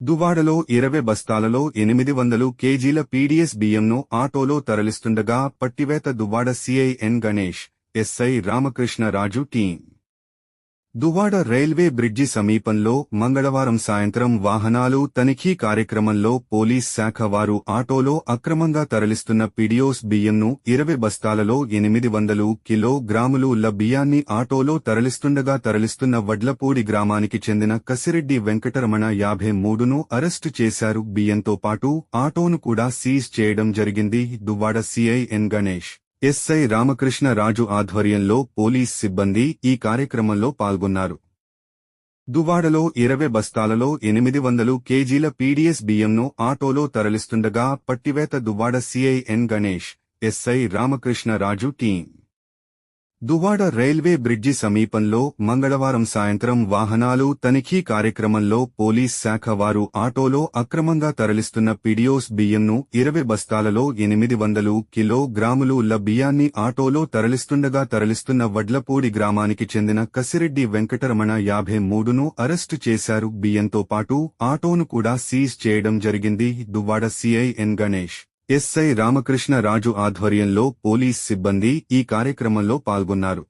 దువ్వాడలో 20 బస్తాలలో 800 కేజీల పీడీఎస్ బియ్యంను ఆటోలో తరలిస్తుండగా పట్టివేత. Duvvada CI N Ganesh, SI Ramakrishnaraju team. Duvvada railway bridge సమీపంలో మంగళవారం సాయంత్రం వాహనాలు తనిఖీ కార్యక్రమంలో పోలీస్ శాఖ వారు ఆటోలో అక్రమంగా తరలిస్తున్న పీడీఎస్ బియ్యంను 20 బస్తాలలో 800 కిలోగ్రాముల బియ్యాన్ని ఆటోలో తరలిస్తున్న వడ్లపూడి గ్రామానికి చెందిన కసిరెడ్డి వెంకటరమణ 53ను అరెస్టు చేశారు. బియ్యంతో పాటు ఆటోను కూడా సీజ్ చేయడం జరిగింది. Duvvada CI N Ganesh, SI Ramakrishna Raju ఆధ్వర్యంలో పోలీస్ సిబ్బంది ఈ కార్యక్రమంలో పాల్గొన్నారు. దువ్వాడలో 20 బస్తాలలో 800 కేజీల పీడీఎస్ బియ్యంను ఆటోలో తరలిస్తుండగా పట్టివేత. Duvvada CI N Ganesh, SI Ramakrishnaraju team. Duvvada railway bridge సమీపంలో మంగళవారం సాయంత్రం వాహనాలు తనిఖీ కార్యక్రమంలో పోలీస్ శాఖ వారు ఆటోలో అక్రమంగా తరలిస్తున్న పీడీఎస్ బియ్యంను 20 బస్తాలలో 800 కిలోగ్రాముల బియ్యాన్ని ఆటోలో తరలిస్తున్న వడ్లపూడి గ్రామానికి చెందిన కసిరెడ్డి వెంకటరమణ 53ను అరెస్టు చేశారు. బియ్యంతో పాటు ఆటోను కూడా సీజ్ చేయడం జరిగింది. Duvvada CI N Ganesh, SI Ramakrishna Raju ఆధ్వర్యంలో పోలీస్ సిబ్బంది ఈ కార్యక్రమంలో పాల్గొన్నారు.